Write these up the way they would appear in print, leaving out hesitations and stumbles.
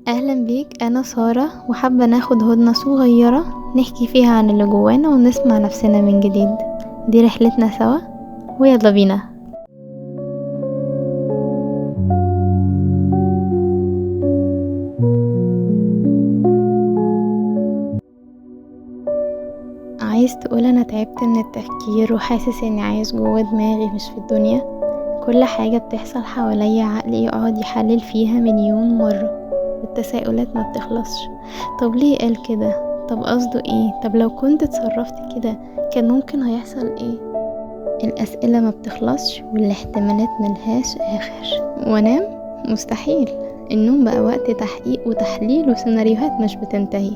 أهلا بيك، أنا سارة وحابة ناخد هدنة صغيرة نحكي فيها عن اللي جوانا ونسمع نفسنا من جديد. دي رحلتنا سوا ويلا بينا. عايز تقول أنا تعبت من التفكير وحاسس إني عايش جوا دماغي مش في الدنيا. كل حاجة بتحصل حواليا عقلي يقعد يحلل فيها مليون مرة، والتساؤلات ما بتخلصش. طب ليه قال كده؟ طب قصده ايه؟ طب لو كنت اتصرفت كده كان ممكن هيحصل ايه؟ الأسئلة ما بتخلصش والاحتمالات ملهاش آخر. وانام؟ مستحيل. النوم بقى وقت تحقيق وتحليل وسيناريوهات مش بتنتهي.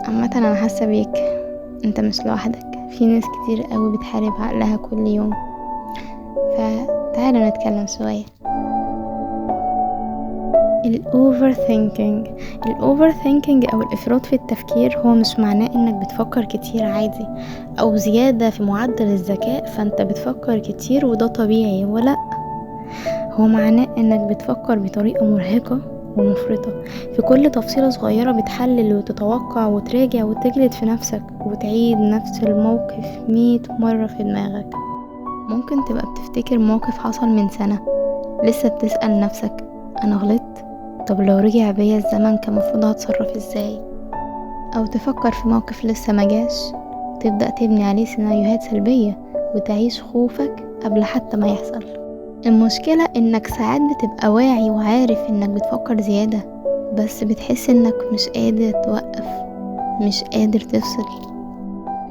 عامة انا حاسة بيك، انت مش لوحدك، في ناس كتير قوي بتحارب عقلها كل يوم. فتعالوا نتكلم شوية. الاوفر ثينكينج او الافراط في التفكير هو مش معناه انك بتفكر كتير عادي او زيادة في معدل الذكاء فانت بتفكر كتير وده طبيعي، ولا هو معناه انك بتفكر بطريقة مرهقة ومفرطة في كل تفصيلة صغيرة، بتحلل وتتوقع وتراجع وتجلد في نفسك وتعيد نفس الموقف 100 مرة في دماغك. ممكن تبقى بتفتكر موقف حصل من سنة لسه بتسأل نفسك انا غلطت؟ طب لو رجع بيا الزمن كان مفروض هتصرف ازاي؟ او تفكر في موقف لسه مجاش تبدأ تبني عليه سيناريوهات سلبية وتعيش خوفك قبل حتى ما يحصل. المشكلة انك ساعات بتبقى واعي وعارف انك بتفكر زيادة، بس بتحس انك مش قادر توقف، مش قادر تفصل.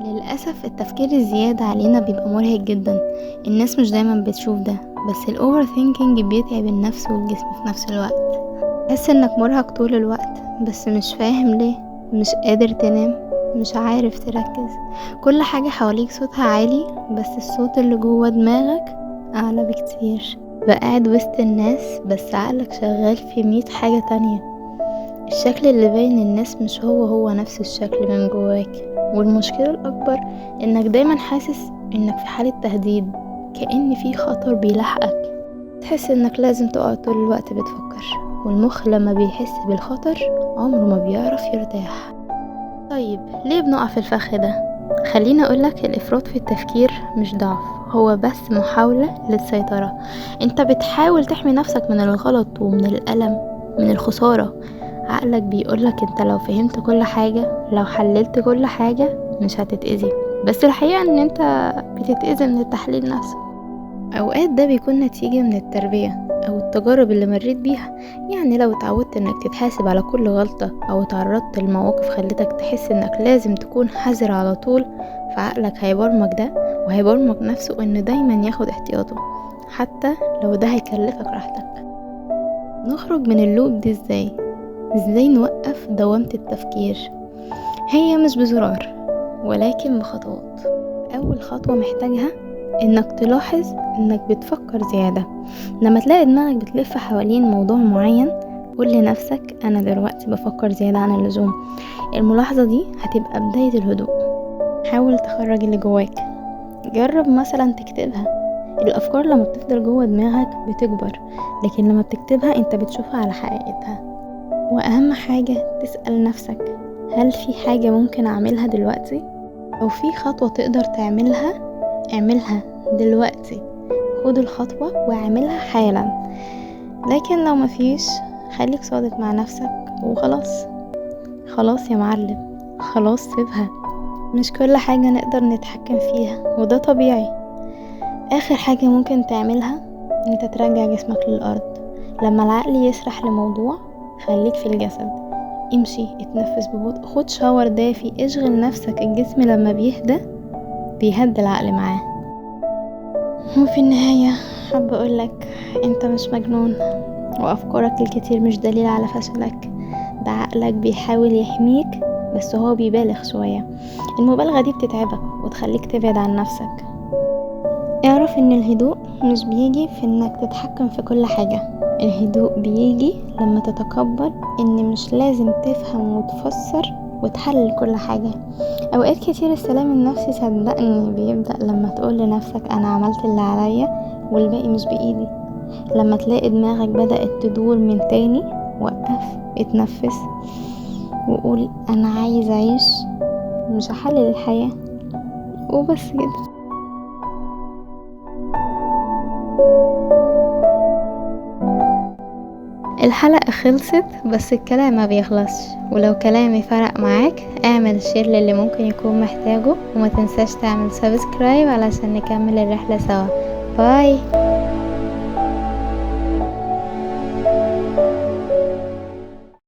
للأسف التفكير الزيادة علينا بيبقى مرهق جدا. الناس مش دايما بتشوف ده، بس الاوفر ثينكينج بيتعب النفس والجسم في نفس الوقت. تحس انك مرهق طول الوقت بس مش فاهم ليه، مش قادر تنام، مش عارف تركز. كل حاجة حواليك صوتها عالي بس الصوت اللي جوه دماغك اعلى بكتير. بقى قاعد وسط الناس بس عقلك شغال في 100 حاجة تانية. الشكل اللي باين للناس مش هو نفس الشكل من جواك. والمشكلة الأكبر إنك دايما حاسس إنك في حالة تهديد، كأن في خطر بيلاحقك. تحس إنك لازم تقعد طول الوقت بتفكر، والمخ لما بيحس بالخطر عمره ما بيعرف يرتاح. طيب ليه بنقع في الفخ ده؟ خليني أقولك، الإفراط في التفكير مش ضعف، هو بس محاولة للسيطرة. انت بتحاول تحمي نفسك من الغلط ومن الألم، من الخسارة. عقلك بيقولك انت لو فهمت كل حاجة، لو حللت كل حاجة مش هتتأذي، بس الحقيقة ان انت بتتأذي من التحليل نفسه. اوقات ده بيكون نتيجة من التربية او التجارب اللي مريت بيها. يعني لو اتعودت انك تتحاسب على كل غلطة او تعرضت لمواقف خلتك تحس انك لازم تكون حذر على طول، فعقلك هيبرمج ده وهيبرمج نفسه انه دايما ياخد احتياطه حتى لو ده هيكلفك راحتك. نخرج من اللوب دي ازاي نوقف دوامة التفكير؟ هي مش بزرار ولكن بخطوات. اول خطوة محتاجها انك تلاحظ انك بتفكر زيادة. لما تلاقي دماغك بتلف حوالين موضوع معين، قول لنفسك انا دلوقتي بفكر زيادة عن اللزوم. الملاحظة دي هتبقى بداية الهدوء. حاول تخرج اللي جواك، جرب مثلا تكتبها. الافكار لما بتفضل جوه دماغك بتكبر، لكن لما بتكتبها انت بتشوفها على حقيقتها. واهم حاجة تسأل نفسك، هل في حاجة ممكن اعملها دلوقتي؟ او في خطوة تقدر تعملها؟ اعملها دلوقتي، خد الخطوة واعملها حالا. لكن لو مفيش، خليك صادق مع نفسك وخلاص. خلاص يا معلم، خلاص سيبها. مش كل حاجة نقدر نتحكم فيها وده طبيعي. اخر حاجة ممكن تعملها انت ترجع جسمك للأرض. لما العقل يسرح لموضوع، خليك في الجسد. امشي، اتنفس ببطء، خد شاور دافي، اشغل نفسك. الجسم لما بيهدى بيهدي العقل معاه. وفي النهاية حابة أقولك، أنت مش مجنون، وأفكارك الكتير مش دليل على فشلك. ده عقلك بيحاول يحميك بس هو بيبالغ شوية. المبالغة دي بتتعبك وتخليك تبعد عن نفسك. اعرف ان الهدوء مش بيجي في انك تتحكم في كل حاجة. الهدوء بيجي لما تتقبل ان مش لازم تفهم وتفسر وتحلل كل حاجة. اوقات كتير السلام النفسي صدقني بيبدأ لما تقول لنفسك انا عملت اللي عليا والباقي مش بايدي. لما تلاقي دماغك بدأت تدور من تاني، وقف، اتنفس، وقول انا عايز اعيش، مش هحلل الحياة، وبس كده. الحلقة خلصت، بس الكلام ما بيخلصش، ولو كلامي فرق معاك اعمل شير للي ممكن يكون محتاجه، وما تنساش تعمل سبسكرايب علشان نكمل الرحلة سوا. باي.